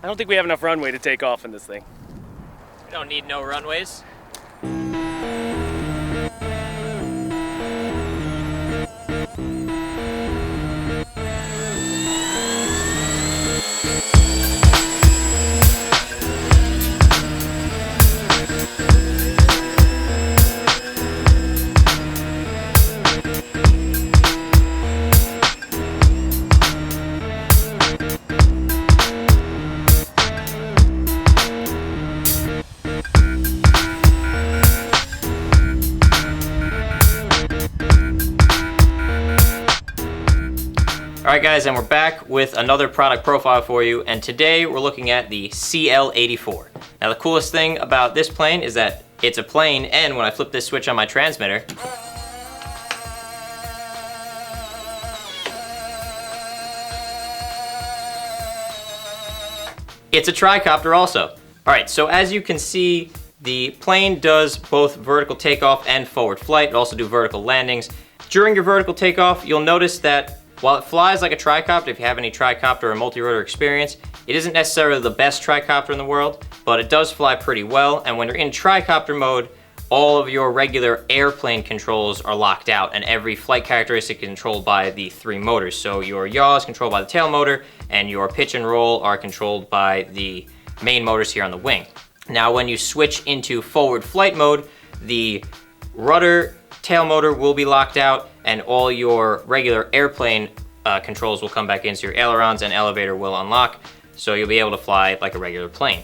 I don't think we have enough runway to take off in this thing. We don't need no runways. Alright guys, and we're back with another product profile for you, and today we're looking at the CL-84. Now the coolest thing about this plane is that it's a plane, and when I flip this switch on my transmitter, it's a tricopter also. Alright, so as you can see, the plane does both vertical takeoff and forward flight. It also do vertical landings. During your vertical takeoff, you'll notice that while it flies like a tricopter, if you have any tricopter or multi-rotor experience, it isn't necessarily the best tricopter in the world, but it does fly pretty well. And when you're in tricopter mode, all of your regular airplane controls are locked out, and every flight characteristic is controlled by the three motors. So your yaw is controlled by the tail motor, and your pitch and roll are controlled by the main motors here on the wing. Now when you switch into forward flight mode, the rudder tail motor will be locked out, and all your regular airplane controls will come back in, so your ailerons and elevator will unlock, so you'll be able to fly like a regular plane.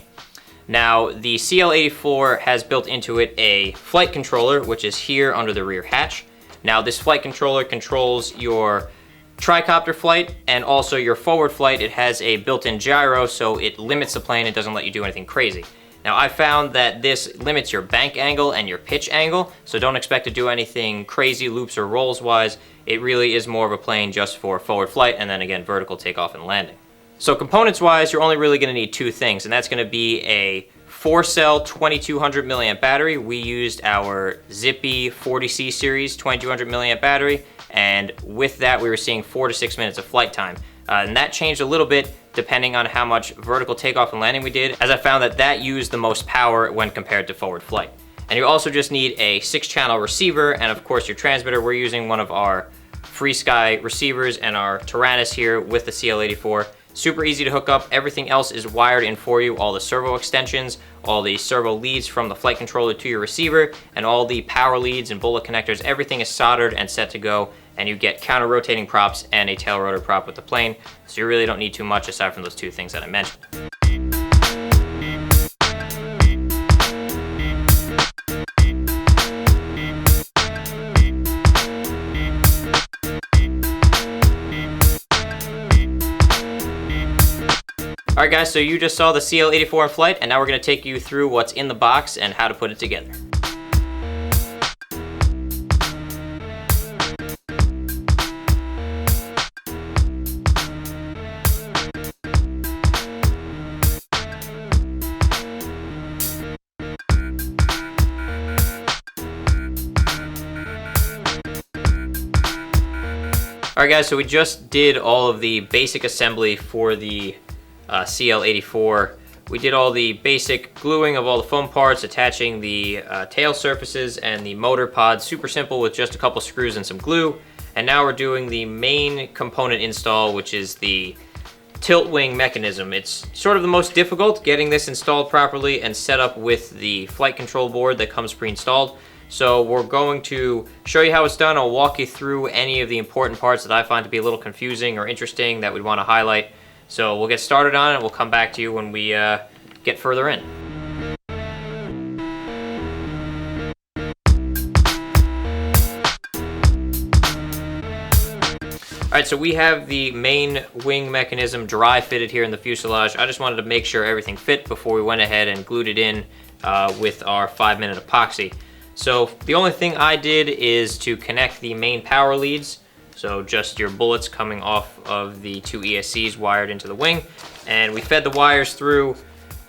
Now the CL-84 has built into it a flight controller, which is here under the rear hatch. Now this flight controller controls your tricopter flight and also your forward flight. It has a built-in gyro, so it limits the plane. It doesn't let you do anything crazy. Now I found that this limits your bank angle and your pitch angle, so don't expect to do anything crazy loops or rolls wise. It really is more of a plane just for forward flight and then again vertical takeoff and landing. So components wise, you're only really going to need two things, and that's going to be a 4-cell 2200 milliamp battery. We used our Zippy 40C series 2200 milliamp battery, and with that we were seeing 4 to 6 minutes of flight time. And that changed a little bit depending on how much vertical takeoff and landing we did, as I found that that used the most power when compared to forward flight. And you also just need a 6-channel receiver, and of course your transmitter. We're using one of our FreeSky receivers and our Taranis here with the CL-84. Super easy to hook up. Everything else is wired in for you. All the servo extensions, all the servo leads from the flight controller to your receiver, and all the power leads and bullet connectors, everything is soldered and set to go, and you get counter-rotating props and a tail rotor prop with the plane, so you really don't need too much aside from those two things that I mentioned. Alright guys, so you just saw the CL-84 in flight, and now we're going to take you through what's in the box and how to put it together. Alright guys, so we just did all of the basic assembly for the CL-84. We did all the basic gluing of all the foam parts, attaching the tail surfaces and the motor pod. Super simple with just a couple screws and some glue. And now we're doing the main component install, which is the tilt wing mechanism. It's sort of the most difficult, getting this installed properly and set up with the flight control board that comes pre-installed. So we're going to show you how it's done. I'll walk you through any of the important parts that I find to be a little confusing or interesting that we'd want to highlight. So we'll get started on it, and we'll come back to you when we get further in. Alright, so we have the main wing mechanism dry fitted here in the fuselage. I just wanted to make sure everything fit before we went ahead and glued it in with our 5-minute epoxy. So the only thing I did is to connect the main power leads. So just your bullets coming off of the two ESCs wired into the wing. And we fed the wires through,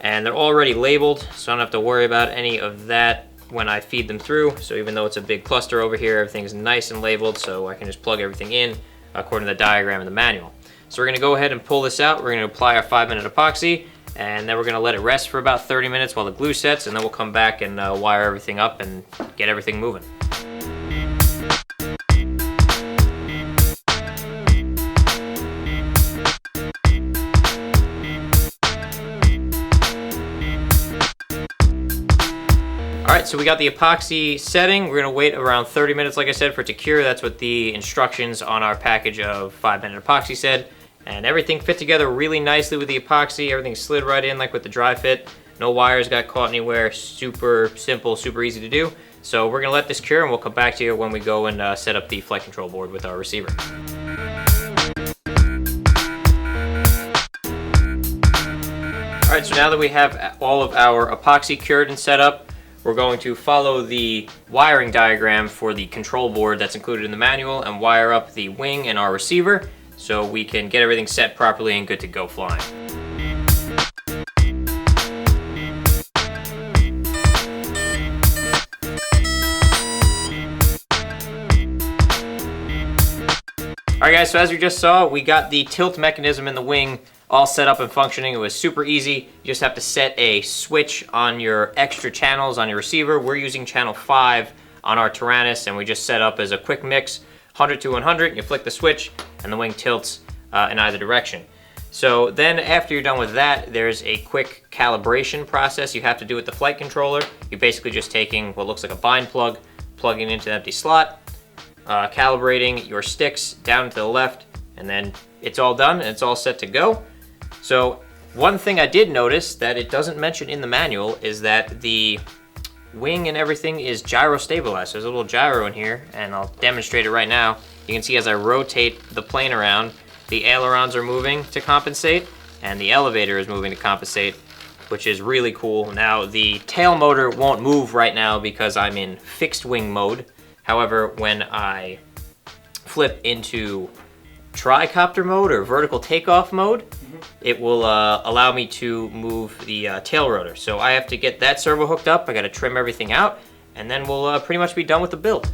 and they're already labeled, so I don't have to worry about any of that when I feed them through. So even though it's a big cluster over here, everything's nice and labeled, so I can just plug everything in according to the diagram in the manual. So we're gonna go ahead and pull this out. We're gonna apply our 5-minute epoxy, and then we're gonna let it rest for about 30 minutes while the glue sets, and then we'll come back and wire everything up and get everything moving. Alright, so we got the epoxy setting. We're going to wait around 30 minutes, like I said, for it to cure. That's what the instructions on our package of 5-minute epoxy said. And everything fit together really nicely with the epoxy. Everything slid right in like with the dry fit. No wires got caught anywhere. Super simple, super easy to do. So we're going to let this cure, and we'll come back to you when we go and set up the flight control board with our receiver. Alright, so now that we have all of our epoxy cured and set up, we're going to follow the wiring diagram for the control board that's included in the manual and wire up the wing and our receiver so we can get everything set properly and good to go flying. Alright guys, so as you just saw, we got the tilt mechanism in the wing all set up and functioning. It was super easy. You just have to set a switch on your extra channels on your receiver. We're using channel 5 on our Tyrannus, and we just set up as a quick mix, 100 to 100. You flick the switch, and the wing tilts in either direction. So then after you're done with that, there's a quick calibration process you have to do with the flight controller. You're basically just taking what looks like a bind plug, plugging it into an empty slot, calibrating your sticks down to the left, and then it's all done and it's all set to go. So one thing I did notice that it doesn't mention in the manual is that the wing and everything is gyro stabilized. There's a little gyro in here, and I'll demonstrate it right now. You can see as I rotate the plane around, the ailerons are moving to compensate, and the elevator is moving to compensate, which is really cool. Now, the tail motor won't move right now because I'm in fixed wing mode. However, when I flip into tricopter mode or vertical takeoff mode, it will allow me to move the tail rotor. So I have to get that servo hooked up, I gotta trim everything out, and then we'll pretty much be done with the build.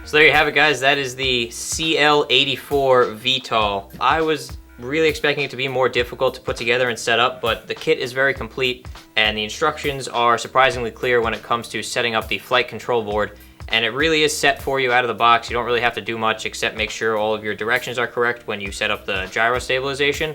So there you have it, guys. That is the CL-84 VTOL. I was really expecting it to be more difficult to put together and set up, but the kit is very complete and the instructions are surprisingly clear when it comes to setting up the flight control board, and it really is set for you out of the box. You don't really have to do much except make sure all of your directions are correct when you set up the gyro stabilization.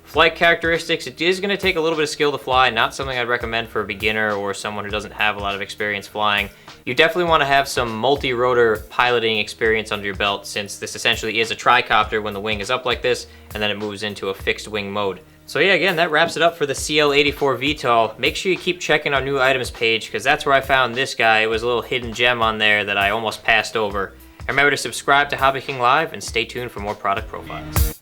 Flight characteristics, it is going to take a little bit of skill to fly, not something I'd recommend for a beginner or someone who doesn't have a lot of experience flying. You definitely want to have some multi-rotor piloting experience under your belt, since this essentially is a tricopter when the wing is up like this, and then it moves into a fixed wing mode. So yeah, again, that wraps it up for the CL-84 VTOL. Make sure you keep checking our new items page, because that's where I found this guy. It was a little hidden gem on there that I almost passed over. And remember to subscribe to HobbyKing Live and stay tuned for more product profiles.